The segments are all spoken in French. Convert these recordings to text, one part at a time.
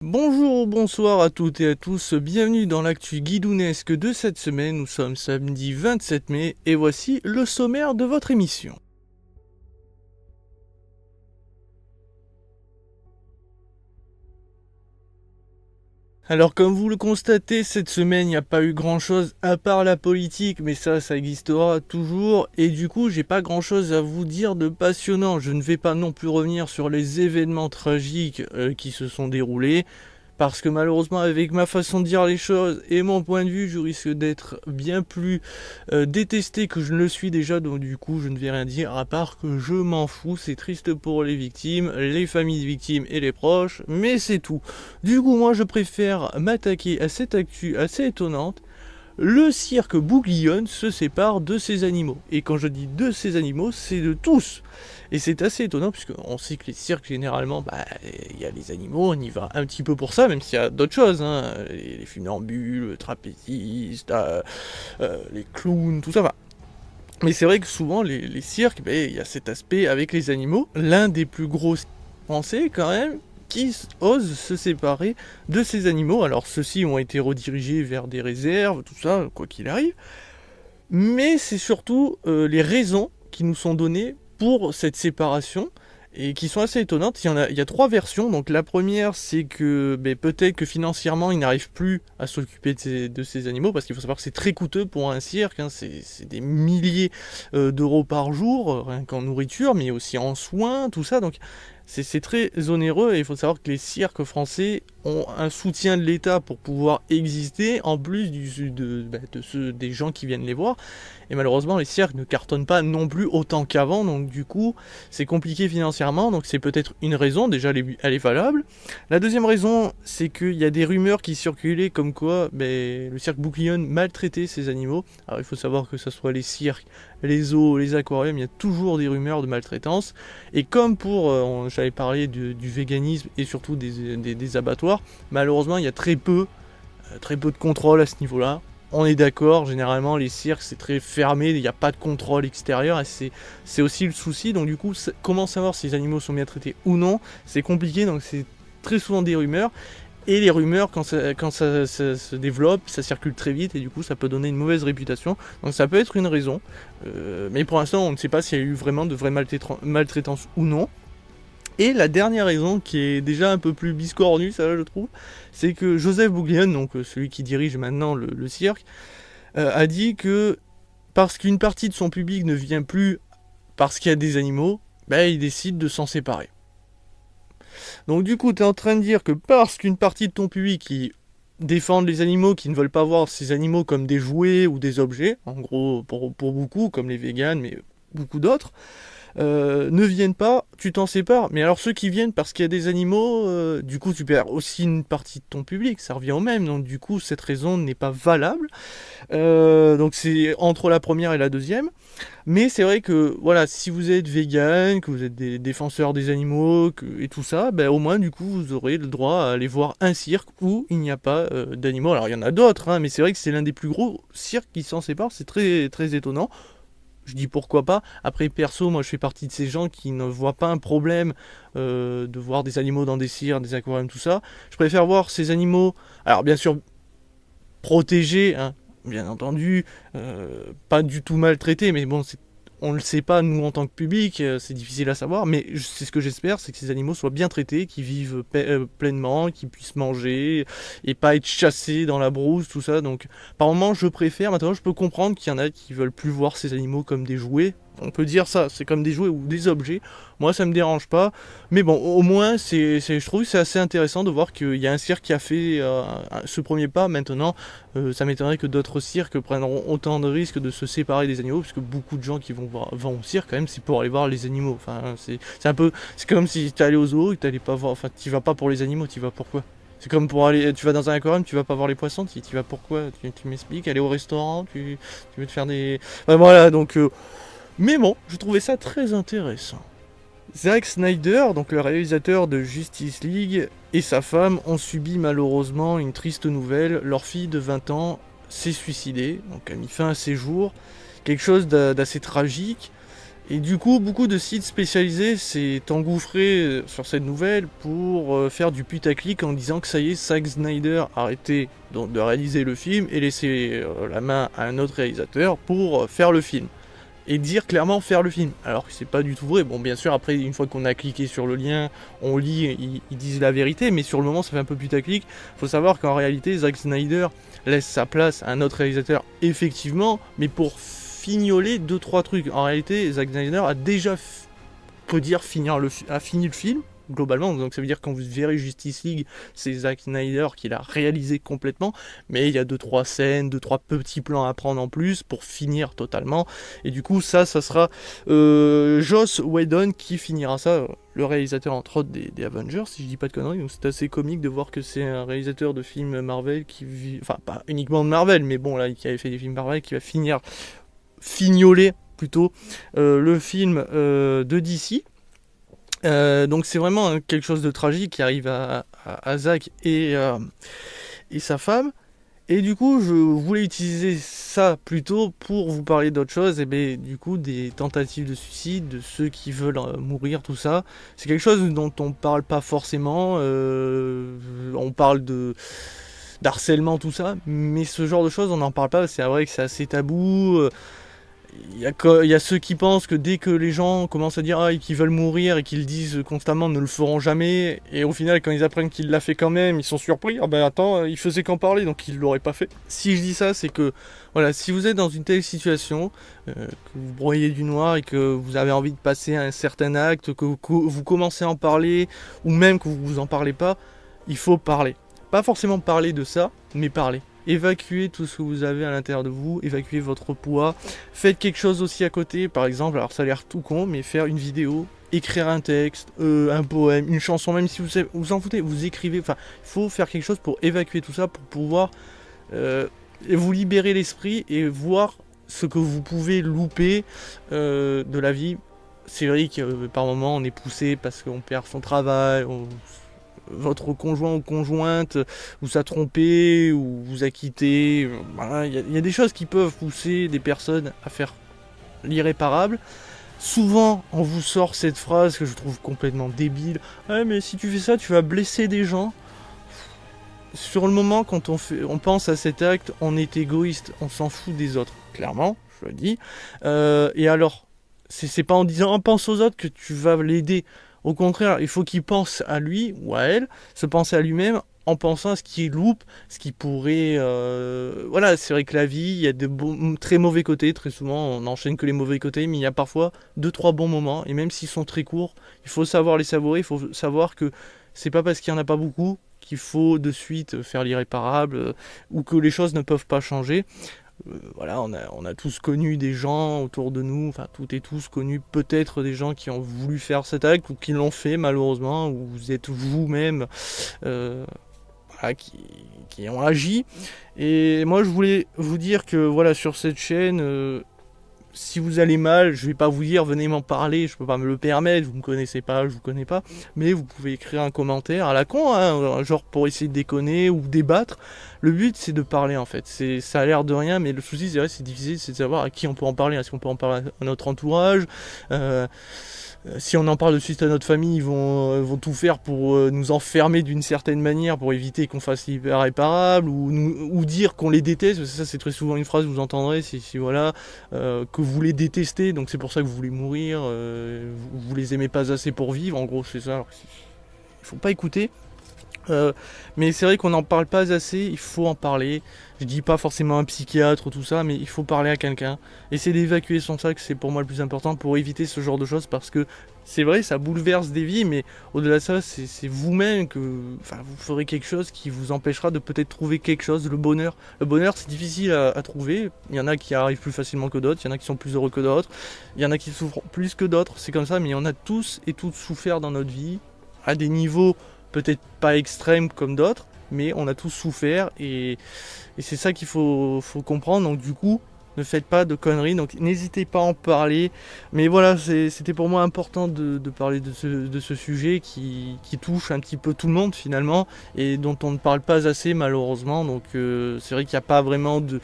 Bonjour ou bonsoir à toutes et à tous, bienvenue dans l'actu guidounesque de cette semaine. Nous sommes samedi 27 mai et voici le sommaire de votre émission. Alors comme vous le constatez, cette semaine il n'y a pas eu grand chose à part la politique, mais ça existera toujours, et du coup j'ai pas grand chose à vous dire de passionnant. Je ne vais pas non plus revenir sur les événements tragiques qui se sont déroulés, parce que malheureusement avec ma façon de dire les choses et mon point de vue, je risque d'être bien plus détesté que je ne le suis déjà, donc du coup je ne vais rien dire à part que je m'en fous. C'est triste pour les victimes, les familles des victimes et les proches, mais c'est tout. Du coup moi je préfère m'attaquer à cette actu assez étonnante. Le cirque Bouglione se sépare de ses animaux. Et quand je dis de ses animaux, c'est de tous. Et c'est assez étonnant, puisqu'on sait que les cirques, généralement, il y a les animaux, on y va un petit peu pour ça, même s'il y a d'autres choses, hein, les funambules, les trapézistes, les clowns, tout ça. Mais c'est vrai que souvent, les cirques, il y a cet aspect avec les animaux. L'un des plus gros français, quand même, qui osent se séparer de ces animaux. Alors ceux-ci ont été redirigés vers des réserves, tout ça, quoi qu'il arrive. Mais c'est surtout les raisons qui nous sont données pour cette séparation et qui sont assez étonnantes. Il y a trois versions. Donc la première, c'est que peut-être que financièrement, ils n'arrivent plus à s'occuper de ces animaux, parce qu'il faut savoir que c'est très coûteux pour un cirque, hein. C'est des milliers d'euros par jour, rien qu'en nourriture, mais aussi en soins, tout ça. Donc c'est très onéreux, et il faut savoir que les cirques français ont un soutien de l'État pour pouvoir exister, en plus des gens qui viennent les voir. Et malheureusement, les cirques ne cartonnent pas non plus autant qu'avant, donc du coup, c'est compliqué financièrement, donc c'est peut-être une raison, déjà elle est valable. La deuxième raison, c'est qu'il y a des rumeurs qui circulaient comme quoi le cirque Bouglione maltraitait ses animaux. Alors il faut savoir que ce soit les cirques, les zoos, les aquariums, il y a toujours des rumeurs de maltraitance. Et comme j'avais parlé du véganisme et surtout des abattoirs, malheureusement il y a très peu de contrôle à ce niveau-là. On est d'accord, généralement les cirques c'est très fermé, il n'y a pas de contrôle extérieur, et c'est aussi le souci. Donc du coup, comment savoir si les animaux sont bien traités ou non, c'est compliqué, donc c'est très souvent des rumeurs. Et les rumeurs, quand ça se développe, ça circule très vite, et du coup ça peut donner une mauvaise réputation. Donc ça peut être une raison, mais pour l'instant on ne sait pas s'il y a eu vraiment de vraie maltraitance ou non. Et la dernière raison, qui est déjà un peu plus biscornue, ça je trouve, c'est que Joseph Bouglione, donc celui qui dirige maintenant le cirque, a dit que parce qu'une partie de son public ne vient plus parce qu'il y a des animaux, il décide de s'en séparer. Donc du coup, tu es en train de dire que parce qu'une partie de ton public qui défendent les animaux, qui ne veulent pas voir ces animaux comme des jouets ou des objets, en gros pour beaucoup, comme les véganes, mais beaucoup d'autres, ne viennent pas, tu t'en sépares. Mais alors ceux qui viennent parce qu'il y a des animaux, du coup tu perds aussi une partie de ton public, ça revient au même. Donc du coup cette raison n'est pas valable. Donc c'est entre la première et la deuxième. Mais c'est vrai que voilà, si vous êtes vegan, que vous êtes des défenseurs des animaux et tout ça, au moins du coup vous aurez le droit à aller voir un cirque où il n'y a pas d'animaux. Alors il y en a d'autres, hein, mais c'est vrai que c'est l'un des plus gros cirques qui s'en sépare. C'est très très étonnant. Je dis pourquoi pas. Après, perso, moi je fais partie de ces gens qui ne voient pas un problème de voir des animaux dans des cirques, des aquariums, tout ça. Je préfère voir ces animaux, alors bien sûr protégés, hein, bien entendu, pas du tout maltraités, mais bon, on le sait pas, nous en tant que public, c'est difficile à savoir, mais c'est ce que j'espère, c'est que ces animaux soient bien traités, qu'ils vivent pleinement, qu'ils puissent manger, et pas être chassés dans la brousse, tout ça. Donc par moment je préfère, maintenant je peux comprendre qu'il y en a qui veulent plus voir ces animaux comme des jouets. On peut dire ça, c'est comme des jouets ou des objets. Moi ça me dérange pas, mais bon, au moins je trouve que c'est assez intéressant de voir qu'il y a un cirque qui a fait ce premier pas. Maintenant ça m'étonnerait que d'autres cirques prendront autant de risques de se séparer des animaux, parce que beaucoup de gens qui vont au cirque quand même, c'est pour aller voir les animaux. Enfin c'est comme si tu allais au zoo et que t'allais pas voir, enfin tu vas pas pour les animaux, tu vas pourquoi? C'est comme pour aller, tu vas dans un aquarium, tu vas pas voir les poissons, tu vas pourquoi? Tu m'expliques, aller au restaurant, tu veux te faire des... Enfin, voilà, donc... Mais bon, je trouvais ça très intéressant. Zack Snyder, donc le réalisateur de Justice League, et sa femme ont subi malheureusement une triste nouvelle. Leur fille de 20 ans s'est suicidée, donc a mis fin à ses jours. Quelque chose d'assez tragique. Et du coup, beaucoup de sites spécialisés s'est engouffré sur cette nouvelle pour faire du putaclic en disant que ça y est, Zack Snyder arrêtait donc de réaliser le film et laisser la main à un autre réalisateur pour faire le film. Et dire clairement faire le film, alors que c'est pas du tout vrai. Bon, bien sûr, après, une fois qu'on a cliqué sur le lien, on lit, ils disent la vérité, mais sur le moment, ça fait un peu putaclic. Faut savoir qu'en réalité, Zack Snyder laisse sa place à un autre réalisateur, effectivement, mais pour fignoler 2-3 trucs. En réalité, Zack Snyder a déjà, peut dire, fini le film, globalement, donc ça veut dire quand vous verrez Justice League, c'est Zack Snyder qui l'a réalisé complètement, mais il y a 2-3 scènes, 2-3 petits plans à prendre en plus pour finir totalement, et du coup ça sera Joss Whedon qui finira ça, le réalisateur entre autres des Avengers, si je dis pas de conneries, donc c'est assez comique de voir que c'est un réalisateur de films Marvel qui enfin pas uniquement de Marvel, mais bon là, qui avait fait des films Marvel, qui va fignoler plutôt le film de DC. Donc c'est vraiment quelque chose de tragique qui arrive à Zack et sa femme. Et du coup, je voulais utiliser ça plutôt pour vous parler d'autre chose, et bien du coup des tentatives de suicide, de ceux qui veulent mourir, tout ça. C'est quelque chose dont on parle pas forcément. On parle d'harcèlement, tout ça, mais ce genre de choses, on n'en parle pas. C'est vrai que c'est assez tabou. Il y a ceux qui pensent que dès que les gens commencent à dire qu'ils veulent mourir et qu'ils disent constamment ne le feront jamais, et au final quand ils apprennent qu'il l'a fait quand même, ils sont surpris, attends, il faisait qu'en parler donc il l'aurait pas fait. Si je dis ça, c'est que voilà, si vous êtes dans une telle situation, que vous broyez du noir et que vous avez envie de passer à un certain acte, que vous commencez à en parler, ou même que vous en parlez pas, il faut parler. Pas forcément parler de ça, mais parler. Évacuez tout ce que vous avez à l'intérieur de vous, évacuez votre poids, faites quelque chose aussi à côté, par exemple, alors ça a l'air tout con, mais faire une vidéo, écrire un texte, un poème, une chanson, même si vous en foutez, vous écrivez, enfin, il faut faire quelque chose pour évacuer tout ça, pour pouvoir vous libérer l'esprit et voir ce que vous pouvez louper de la vie. C'est vrai que par moments on est poussé parce qu'on perd son travail, votre conjoint ou conjointe vous a trompé ou vous a quitté. Voilà, il y a des choses qui peuvent pousser des personnes à faire l'irréparable. Souvent, on vous sort cette phrase que je trouve complètement débile. Ouais, mais si tu fais ça, tu vas blesser des gens. Sur le moment, quand on pense à cet acte, on est égoïste, on s'en fout des autres. Clairement, je le dis. Et alors, c'est pas en disant pense aux autres que tu vas l'aider. Au contraire, il faut qu'il pense à lui ou à elle, se penser à lui-même en pensant à ce qui loupe, ce qui pourrait... Voilà, c'est vrai que la vie, il y a de très mauvais côtés, très souvent on n'enchaîne que les mauvais côtés, mais il y a parfois 2-3 bons moments, et même s'ils sont très courts, il faut savoir les savourer, il faut savoir que c'est pas parce qu'il n'y en a pas beaucoup qu'il faut de suite faire l'irréparable, ou que les choses ne peuvent pas changer. Voilà, on a tous connu des gens autour de nous, enfin toutes et tous connu peut-être des gens qui ont voulu faire cet acte ou qui l'ont fait malheureusement, ou vous êtes vous-même voilà, qui ont agi. Et moi je voulais vous dire que voilà, sur cette chaîne, si vous allez mal, je vais pas vous dire venez m'en parler, je peux pas me le permettre, vous me connaissez pas, je vous connais pas, mais vous pouvez écrire un commentaire à la con, hein, genre pour essayer de déconner ou débattre. Le but c'est de parler en fait, ça a l'air de rien, mais le souci c'est vrai, c'est difficile, c'est de savoir à qui on peut en parler, est-ce qu'on peut en parler à notre entourage, si on en parle de suite à notre famille, ils vont tout faire pour nous enfermer d'une certaine manière pour éviter qu'on fasse l'irréparable, ou dire qu'on les déteste, parce que ça c'est très souvent une phrase que vous entendrez, si voilà, que vous les détestez, donc c'est pour ça que vous voulez mourir, vous les aimez pas assez pour vivre, en gros c'est ça, alors, il faut pas écouter. Mais c'est vrai qu'on n'en parle pas assez, il faut en parler. Je dis pas forcément un psychiatre ou tout ça, mais il faut parler à quelqu'un. Essayer d'évacuer son sac, c'est pour moi le plus important pour éviter ce genre de choses, parce que c'est vrai, ça bouleverse des vies, mais au-delà de ça, c'est vous-même que vous ferez quelque chose qui vous empêchera de peut-être trouver quelque chose, le bonheur. Le bonheur, c'est difficile à trouver. Il y en a qui arrivent plus facilement que d'autres, il y en a qui sont plus heureux que d'autres, il y en a qui souffrent plus que d'autres, c'est comme ça, mais on a tous et toutes souffert dans notre vie, à des niveaux peut-être pas extrêmes comme d'autres, mais on a tous souffert, et c'est ça qu'il faut comprendre. Donc du coup, ne faites pas de conneries, donc n'hésitez pas à en parler. Mais voilà, c'était pour moi important de parler de ce sujet qui touche un petit peu tout le monde finalement, et dont on ne parle pas assez malheureusement. Donc c'est vrai qu'il n'y a pas vraiment de...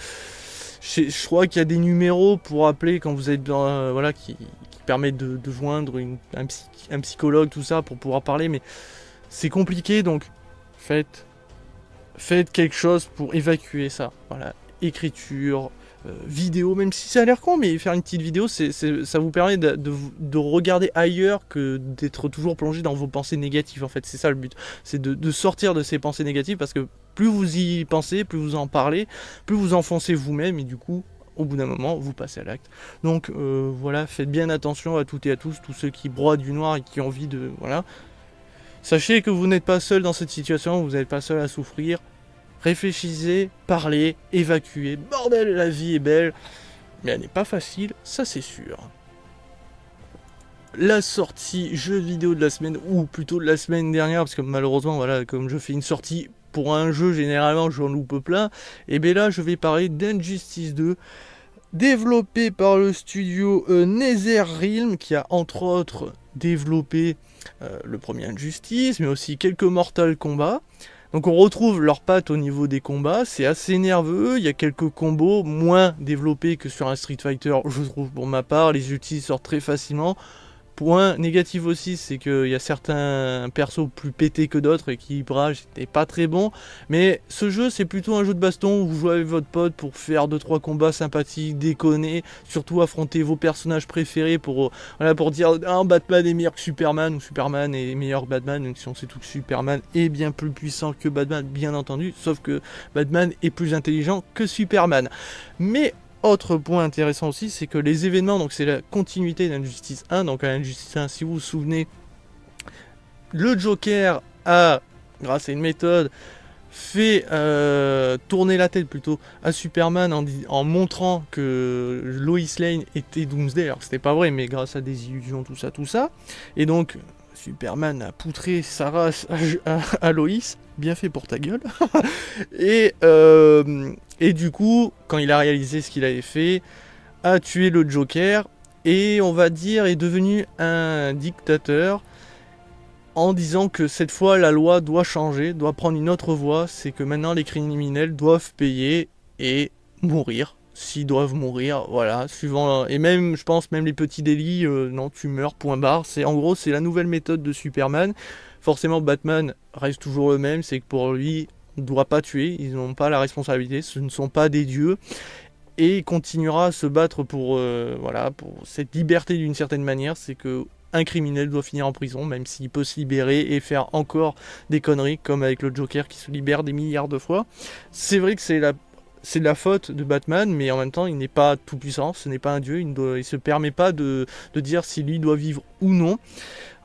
Je crois qu'il y a des numéros pour appeler quand vous êtes dans... voilà, qui permet de joindre un psychologue, tout ça, pour pouvoir parler, mais c'est compliqué, donc faites quelque chose pour évacuer ça. Voilà, écriture, vidéo, même si ça a l'air con, mais faire une petite vidéo, ça vous permet de regarder ailleurs que d'être toujours plongé dans vos pensées négatives, en fait. C'est ça le but, c'est de sortir de ces pensées négatives, parce que plus vous y pensez, plus vous en parlez, plus vous enfoncez vous-même, et du coup, au bout d'un moment, vous passez à l'acte. Donc voilà, faites bien attention à toutes et à tous ceux qui broient du noir et qui ont envie de... Voilà. Sachez que vous n'êtes pas seul dans cette situation, vous n'êtes pas seul à souffrir. Réfléchissez, parlez, évacuez. Bordel, la vie est belle, mais elle n'est pas facile, ça c'est sûr. La sortie jeu vidéo de la semaine, ou plutôt de la semaine dernière, parce que malheureusement, voilà, comme je fais une sortie pour un jeu, généralement j'en loupe plein, et bien là je vais parler d'Injustice 2, développé par le studio NetherRealm, qui a entre autres développé le premier Injustice, mais aussi quelques Mortal Kombat. Donc on retrouve leurs pattes au niveau des combats, c'est assez nerveux, il y a quelques combos moins développés que sur un Street Fighter, je trouve pour ma part, les ultis sortent très facilement. Point négatif aussi, c'est qu'il y a certains persos plus pétés que d'autres, l'équilibrage n'était pas très bon, mais ce jeu c'est plutôt un jeu de baston où vous jouez avec votre pote pour faire 2-3 combats sympathiques, déconner, surtout affronter vos personnages préférés pour dire Batman est meilleur que Superman, ou Superman est meilleur que Batman, même si on sait tout que Superman est bien plus puissant que Batman, bien entendu, sauf que Batman est plus intelligent que Superman. Mais autre point intéressant aussi, c'est que les événements, donc c'est la continuité d'Injustice 1, donc à Injustice 1, si vous vous souvenez, le Joker a, grâce à une méthode, fait tourner la tête plutôt à Superman en montrant que Lois Lane était Doomsday, alors que c'était pas vrai, mais grâce à des illusions, tout ça, et donc Superman a poutré sa race à Lois, bien fait pour ta gueule, et du coup, quand il a réalisé ce qu'il avait fait, a tué le Joker, et on va dire est devenu un dictateur, en disant que cette fois la loi doit changer, doit prendre une autre voie, c'est que maintenant les criminels doivent payer et mourir. S'ils doivent mourir, voilà, suivant, et même, je pense, même les petits délits, non, tu meurs, point barre, en gros, c'est la nouvelle méthode de Superman. Forcément, Batman reste toujours le même, c'est que pour lui, on ne doit pas tuer, ils n'ont pas la responsabilité, ce ne sont pas des dieux, et il continuera à se battre pour cette liberté d'une certaine manière, c'est que un criminel doit finir en prison, même s'il peut se libérer et faire encore des conneries, comme avec le Joker qui se libère des milliards de fois. C'est vrai que c'est de la faute de Batman, mais en même temps, il n'est pas tout puissant, ce n'est pas un dieu, il ne se permet pas de dire si lui doit vivre ou non,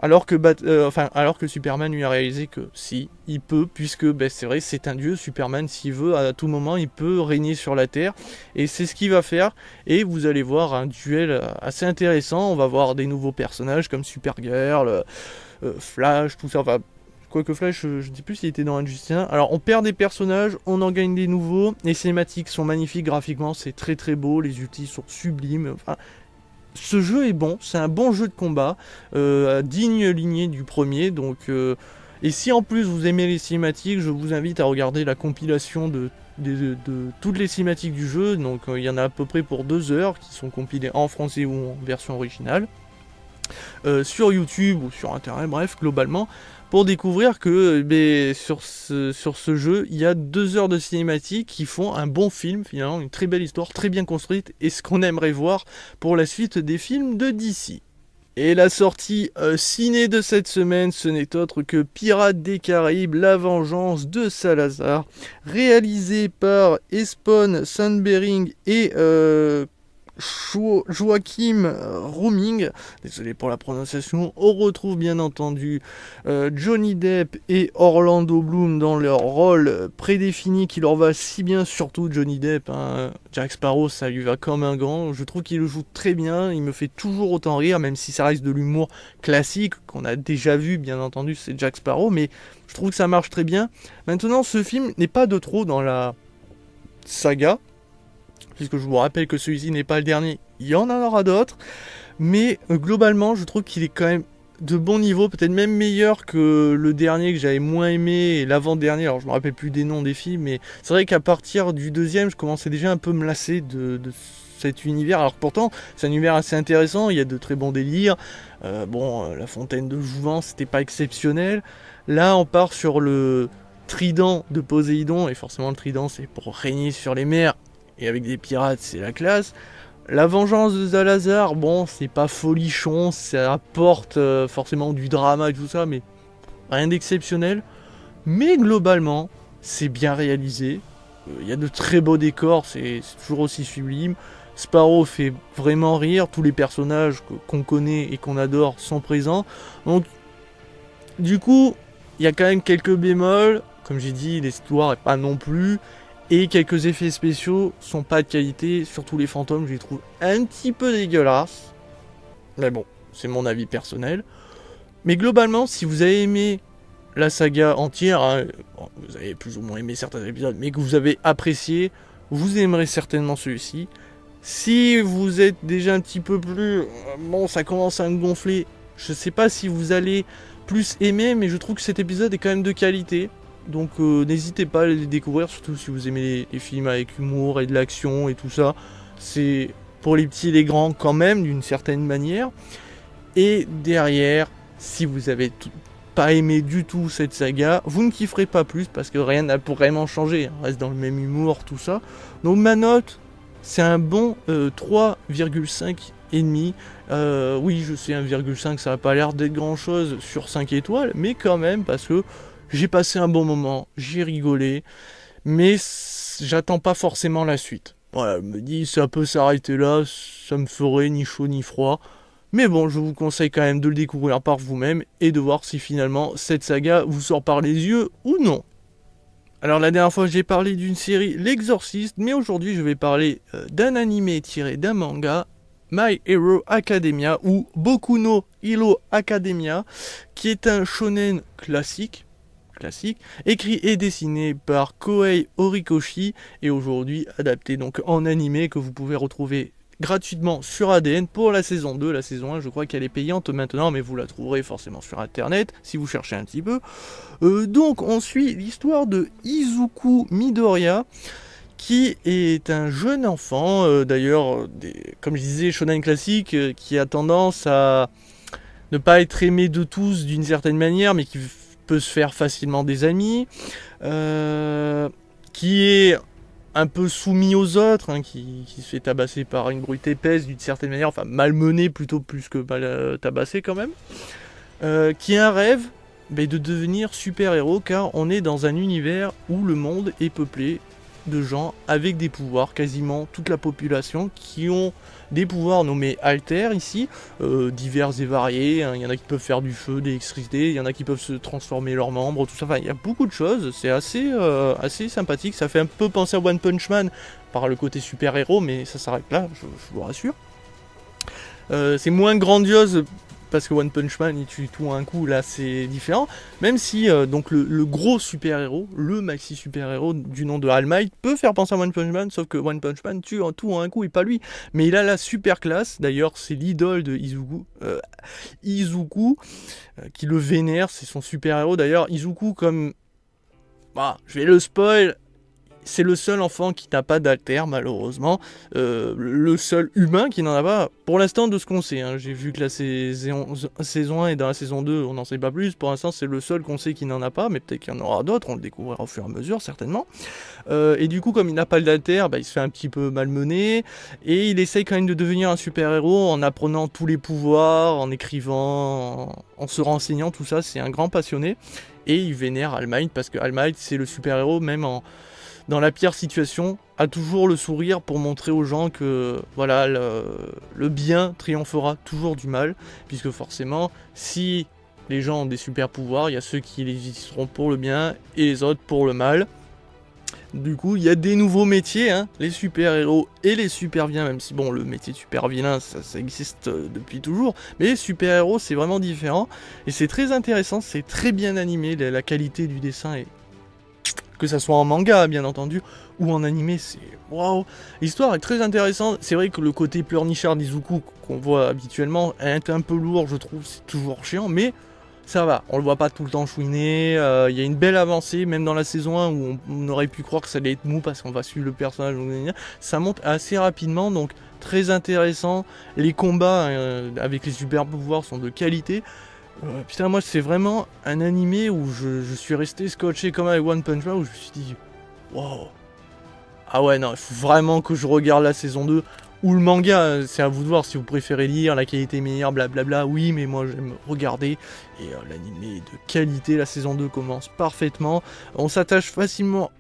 alors que Superman lui a réalisé que si, il peut, puisque c'est vrai, c'est un dieu, Superman, s'il veut, à tout moment, il peut régner sur la Terre, et c'est ce qu'il va faire, et vous allez voir un duel assez intéressant, on va voir des nouveaux personnages comme Supergirl, Flash, tout ça, enfin... Quoique Flash, je ne sais plus s'il était dans Injustice 1. Alors on perd des personnages, on en gagne des nouveaux. Les cinématiques sont magnifiques graphiquement, c'est très très beau, les outils sont sublimes. Enfin, ce jeu est bon, c'est un bon jeu de combat, digne lignée du premier. Donc, et si en plus vous aimez les cinématiques, je vous invite à regarder la compilation de toutes les cinématiques du jeu. Donc il y en a à peu près pour 2 heures qui sont compilées en français ou en version originale. Sur YouTube ou sur internet, bref, globalement, pour découvrir que sur ce jeu, il y a 2 heures de cinématique qui font un bon film, finalement, une très belle histoire, très bien construite, et ce qu'on aimerait voir pour la suite des films de DC. Et la sortie ciné de cette semaine, ce n'est autre que Pirates des Caraïbes, la vengeance de Salazar, réalisé par Espen Sandberg et Joachim Rooming, désolé pour la prononciation. On retrouve bien entendu Johnny Depp et Orlando Bloom dans leur rôle prédéfini qui leur va si bien, surtout Johnny Depp, hein. Jack Sparrow, ça lui va comme un gant, je trouve qu'il le joue très bien, il me fait toujours autant rire, même si ça reste de l'humour classique, qu'on a déjà vu, bien entendu, c'est Jack Sparrow, mais je trouve que ça marche très bien. Maintenant, ce film n'est pas de trop dans la saga, puisque je vous rappelle que celui-ci n'est pas le dernier, il y en aura d'autres, mais globalement je trouve qu'il est quand même de bon niveau, peut-être même meilleur que le dernier que j'avais moins aimé et l'avant-dernier. Alors je me rappelle plus des noms des films, mais c'est vrai qu'à partir du deuxième, je commençais déjà un peu à me lasser de cet univers. Alors pourtant, c'est un univers assez intéressant, il y a de très bons délires. La fontaine de Jouvence, c'était pas exceptionnel. Là, on part sur le trident de Poséidon, et forcément le trident, c'est pour régner sur les mers, et avec des pirates, c'est la classe. La vengeance de Zalazar, bon, c'est pas folichon, ça apporte forcément du drama et tout ça, mais rien d'exceptionnel. Mais globalement, c'est bien réalisé. Il y a de très beaux décors, c'est toujours aussi sublime. Sparrow fait vraiment rire, tous les personnages qu'on connaît et qu'on adore sont présents. Donc, du coup, il y a quand même quelques bémols. Comme j'ai dit, l'histoire est pas non plus. Et quelques effets spéciaux sont pas de qualité, surtout les fantômes, je les trouve un petit peu dégueulasses. Mais bon, c'est mon avis personnel. Mais globalement, si vous avez aimé la saga entière, hein, vous avez plus ou moins aimé certains épisodes, mais que vous avez apprécié, vous aimerez certainement celui-ci. Si vous êtes déjà un petit peu plus... Bon, ça commence à me gonfler. Je sais pas si vous allez plus aimer, mais je trouve que cet épisode est quand même de qualité. Donc n'hésitez pas à les découvrir, surtout si vous aimez les films avec humour et de l'action et tout ça. C'est pour les petits et les grands quand même, d'une certaine manière. Et derrière, si vous avez pas aimé du tout cette saga, vous ne kifferez pas plus parce que rien n'a vraiment changé. On reste dans le même humour, tout ça. Donc ma note, c'est un bon 3,5 et demi. Oui, je sais, 1,5, ça n'a pas l'air d'être grand chose sur 5 étoiles, mais quand même, parce que j'ai passé un bon moment, j'ai rigolé, mais j'attends pas forcément la suite. Voilà, je me dis, ça peut s'arrêter là, ça me ferait ni chaud ni froid. Mais bon, je vous conseille quand même de le découvrir par vous-même et de voir si finalement cette saga vous sort par les yeux ou non. Alors la dernière fois j'ai parlé d'une série, L'Exorciste, mais aujourd'hui je vais parler d'un animé tiré d'un manga, My Hero Academia, ou Boku no Hero Academia, qui est un shonen classique, écrit et dessiné par Kohei Horikoshi, et aujourd'hui adapté donc en animé que vous pouvez retrouver gratuitement sur ADN pour la saison 2. La saison 1, je crois qu'elle est payante maintenant, mais vous la trouverez forcément sur internet si vous cherchez un petit peu. Donc on suit l'histoire de Izuku Midoriya, qui est un jeune enfant, d'ailleurs, comme je disais, shonen classique, qui a tendance à ne pas être aimé de tous d'une certaine manière, mais qui peut se faire facilement des amis, qui est un peu soumis aux autres, hein, qui se fait tabasser par une brute épaisse d'une certaine manière, enfin malmené plutôt plus que mal tabassé quand même, qui a un rêve de devenir super-héros, car on est dans un univers où le monde est peuplé de gens avec des pouvoirs, quasiment toute la population qui ont des pouvoirs nommés alter ici, divers et variés, hein. Il y en a qui peuvent faire du feu, de l'électricité, il y en a qui peuvent se transformer leurs membres, tout ça, enfin il y a beaucoup de choses, c'est assez sympathique, ça fait un peu penser à One Punch Man par le côté super-héros, mais ça s'arrête là, je vous rassure. C'est moins grandiose, parce que One Punch Man il tue tout à un coup, là c'est différent, même si donc le gros super-héros, le maxi super-héros du nom de All Might peut faire penser à One Punch Man, sauf que One Punch Man tue tout à un coup et pas lui, mais il a la super classe, d'ailleurs c'est l'idole de Izuku, qui le vénère, c'est son super-héros. D'ailleurs Izuku, comme je vais le spoil, c'est le seul enfant qui n'a pas d'alter, malheureusement. Le seul humain qui n'en a pas, pour l'instant, de ce qu'on sait. Hein. J'ai vu que la saison 1 et dans la saison 2, on n'en sait pas plus. Pour l'instant, c'est le seul qu'on sait qui n'en a pas, mais peut-être qu'il y en aura d'autres. On le découvrira au fur et à mesure, certainement. Et du coup, comme il n'a pas d'alter, il se fait un petit peu malmener. Et il essaye quand même de devenir un super-héros en apprenant tous les pouvoirs, en écrivant, en se renseignant, tout ça. C'est un grand passionné. Et il vénère All Might, parce que All Might, c'est le super-héros, même dans la pire situation, a toujours le sourire pour montrer aux gens que voilà, le bien triomphera toujours du mal, puisque forcément, si les gens ont des super pouvoirs, il y a ceux qui les utiliseront pour le bien et les autres pour le mal. Du coup, il y a des nouveaux métiers, hein, les super-héros et les super-vilains, même si bon, le métier de super-vilain, ça existe depuis toujours, mais les super-héros, c'est vraiment différent, et c'est très intéressant, c'est très bien animé, la qualité du dessin est que ça soit en manga bien entendu, ou en animé, c'est waouh. L'histoire est très intéressante, c'est vrai que le côté pleurnichard d'Izuku qu'on voit habituellement est un peu lourd, je trouve, c'est toujours chiant, mais ça va, on le voit pas tout le temps chouiner, il y a une belle avancée, même dans la saison 1 où on aurait pu croire que ça allait être mou parce qu'on va suivre le personnage, ça monte assez rapidement, donc très intéressant, les combats avec les super pouvoirs sont de qualité. Putain, moi c'est vraiment un animé où je suis resté scotché comme avec One Punch Man, où je me suis dit, wow, ah ouais non, il faut vraiment que je regarde la saison 2, ou le manga, c'est à vous de voir si vous préférez lire, la qualité est meilleure, blablabla, oui, mais moi j'aime regarder, et l'animé est de qualité, la saison 2 commence parfaitement, on s'attache facilement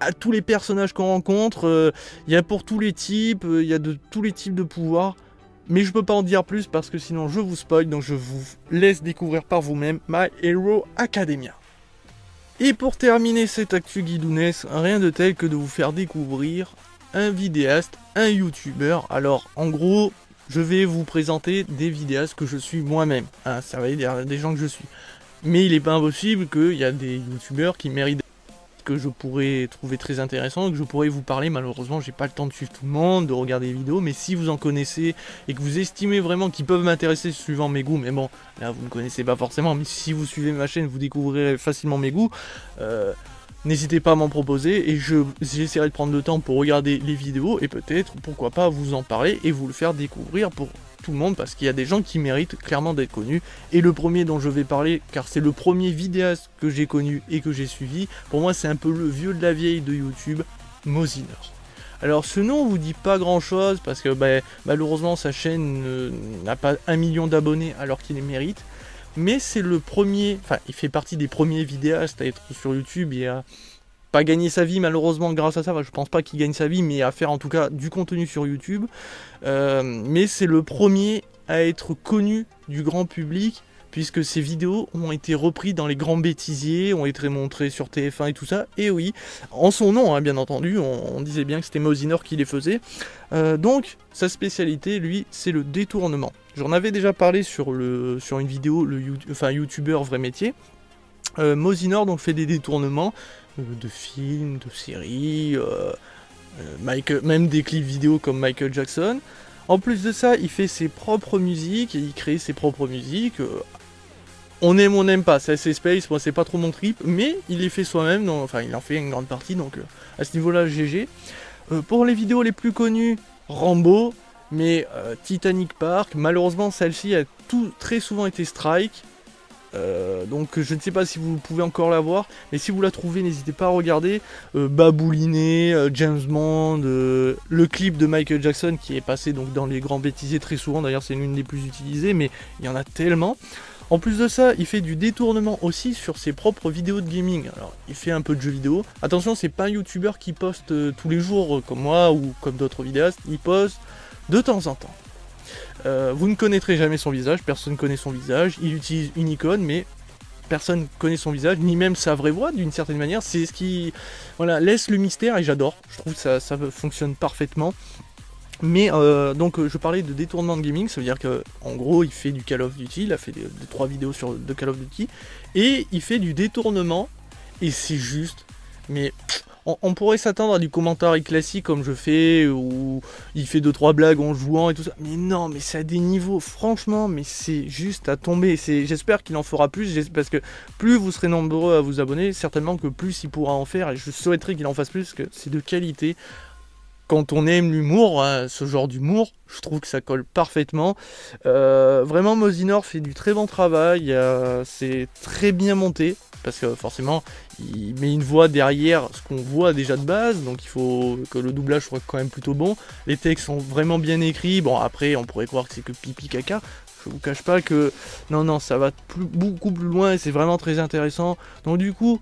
à tous les personnages qu'on rencontre, il y a pour tous les types, il y a de tous les types de pouvoirs, mais je peux pas en dire plus parce que sinon je vous spoil, donc je vous laisse découvrir par vous-même My Hero Academia. Et pour terminer cette actu guidounesse, rien de tel que de vous faire découvrir un vidéaste, un youtubeur. Alors en gros, je vais vous présenter des vidéastes que je suis moi-même, hein, ça va dire des gens que je suis. Mais il est pas impossible qu'il y a des youtubeurs qui méritent que je pourrais trouver très intéressant, que je pourrais vous parler. Malheureusement, j'ai pas le temps de suivre tout le monde, de regarder les vidéos, mais si vous en connaissez et que vous estimez vraiment qu'ils peuvent m'intéresser suivant mes goûts, mais bon, là vous ne connaissez pas forcément, mais si vous suivez ma chaîne, vous découvrirez facilement mes goûts, n'hésitez pas à m'en proposer et j'essaierai de prendre le temps pour regarder les vidéos et peut-être, pourquoi pas, vous en parler et vous le faire découvrir pour tout le monde, parce qu'il y a des gens qui méritent clairement d'être connus. Et le premier dont je vais parler, car c'est le premier vidéaste que j'ai connu et que j'ai suivi, pour moi c'est un peu le vieux de la vieille de YouTube, Mosinor. Alors ce nom vous dit pas grand chose parce que malheureusement sa chaîne n'a pas 1 million d'abonnés alors qu'il les mérite, mais c'est le premier, enfin il fait partie des premiers vidéastes à être sur YouTube et à pas gagner sa vie malheureusement grâce à ça, enfin, je pense pas qu'il gagne sa vie, mais à faire en tout cas du contenu sur YouTube, mais c'est le premier à être connu du grand public, puisque ses vidéos ont été reprises dans les grands bêtisiers, ont été montrées sur TF1 et tout ça, et oui, en son nom hein, bien entendu, on disait bien que c'était Mosinor qui les faisait, donc sa spécialité lui c'est le détournement. J'en avais déjà parlé sur une vidéo, youtubeur vrai métier. Mosinor donc fait des détournements de films, de séries, même des clips vidéo comme Michael Jackson. En plus de ça, il fait ses propres musiques, et il crée ses propres musiques. On aime ou on n'aime pas, c'est assez space, moi c'est pas trop mon trip, mais il les fait soi-même, enfin il en fait une grande partie, donc à ce niveau-là, GG. Pour les vidéos les plus connues, Rambo, mais Titanic Park, malheureusement celle-ci a très souvent été strike. Donc je ne sais pas si vous pouvez encore la voir, mais si vous la trouvez, n'hésitez pas à regarder. Babouliné, James Bond, le clip de Michael Jackson qui est passé donc dans les grands bêtisiers très souvent, d'ailleurs c'est l'une des plus utilisées, mais il y en a tellement. En plus de ça, il fait du détournement aussi sur ses propres vidéos de gaming. Alors, il fait un peu de jeux vidéo. Attention, c'est pas un youtubeur qui poste tous les jours comme moi ou comme d'autres vidéastes, il poste de temps en temps. Vous ne connaîtrez jamais son visage, personne ne connaît son visage, il utilise une icône, mais personne ne connaît son visage, ni même sa vraie voix d'une certaine manière, c'est ce qui laisse le mystère et j'adore, je trouve que ça fonctionne parfaitement. Mais donc je parlais de détournement de gaming, ça veut dire qu'en gros il fait du Call of Duty, il a fait 3 vidéos de Call of Duty, et il fait du détournement, et c'est juste, mais on pourrait s'attendre à du commentaire classique comme je fais, où il fait 2-3 blagues en jouant et tout ça, mais non, mais c'est à des niveaux, franchement, mais c'est juste à tomber, j'espère qu'il en fera plus, parce que plus vous serez nombreux à vous abonner, certainement que plus il pourra en faire, et je souhaiterais qu'il en fasse plus, parce que c'est de qualité. Quand on aime l'humour, hein, ce genre d'humour, je trouve que ça colle parfaitement. Vraiment, Mosinor fait du très bon travail, c'est très bien monté, parce que forcément, il met une voix derrière ce qu'on voit déjà de base, donc il faut que le doublage soit quand même plutôt bon. Les textes sont vraiment bien écrits, bon après, on pourrait croire que c'est que pipi caca, je vous cache pas que... Non, ça va beaucoup plus loin, et c'est vraiment très intéressant. Donc du coup,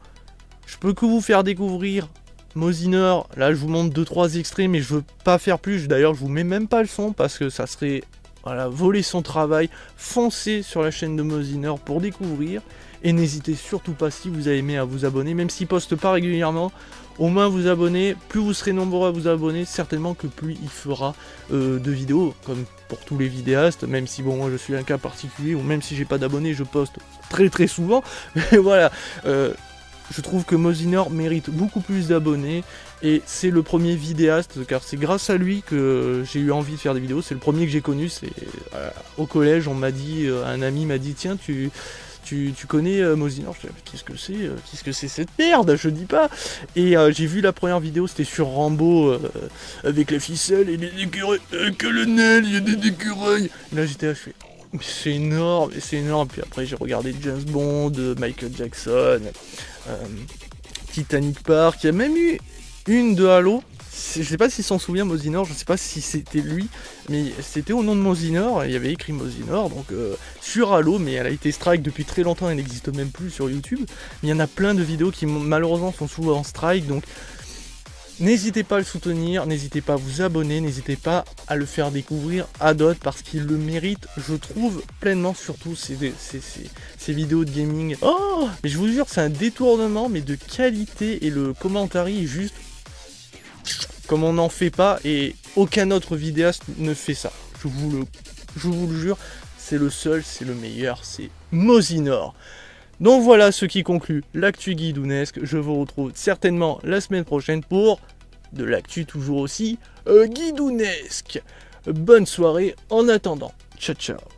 je peux que vous faire découvrir Mosinor, là je vous montre 2-3 extraits, mais je veux pas faire plus, d'ailleurs je vous mets même pas le son, parce que ça serait voler son travail. Foncez sur la chaîne de Mosinor pour découvrir, et n'hésitez surtout pas, si vous avez aimé, à vous abonner, même s'il poste pas régulièrement, au moins vous abonner, plus vous serez nombreux à vous abonner, certainement que plus il fera de vidéos, comme pour tous les vidéastes, même si bon moi je suis un cas particulier, ou même si j'ai pas d'abonnés, je poste très souvent, mais voilà, Je trouve que Mosinor mérite beaucoup plus d'abonnés et c'est le premier vidéaste car c'est grâce à lui que j'ai eu envie de faire des vidéos. C'est le premier que j'ai connu, c'est au collège on m'a dit, un ami m'a dit tiens tu connais Mosinor? Je dis qu'est-ce que c'est cette merde? Je dis pas. Et j'ai vu la première vidéo, c'était sur Rambo avec la ficelle et les écureuils. Colonel, il y a des écureuils. Là j'étais là, je fais mais c'est énorme, et c'est énorme. Puis après j'ai regardé James Bond, Michael Jackson, Titanic Park, il y a même eu une de Halo. Je sais pas s'il s'en souvient Mosinor, je sais pas si c'était lui, mais c'était au nom de Mosinor, il y avait écrit Mosinor, donc sur Halo, mais elle a été strike depuis très longtemps, elle n'existe même plus sur YouTube. Mais il y en a plein de vidéos qui malheureusement sont souvent en strike, donc n'hésitez pas à le soutenir, n'hésitez pas à vous abonner, n'hésitez pas à le faire découvrir à d'autres parce qu'il le mérite, je trouve, pleinement, surtout ces vidéos de gaming. Oh, mais je vous jure, c'est un détournement, mais de qualité, et le commentaire est juste comme on n'en fait pas, et aucun autre vidéaste ne fait ça. Je vous le jure, c'est le seul, c'est le meilleur, c'est Mosinor. Donc voilà ce qui conclut l'actu guidounesque. Je vous retrouve certainement la semaine prochaine pour de l'actu toujours aussi guidounesque. Bonne soirée en attendant. Ciao ciao.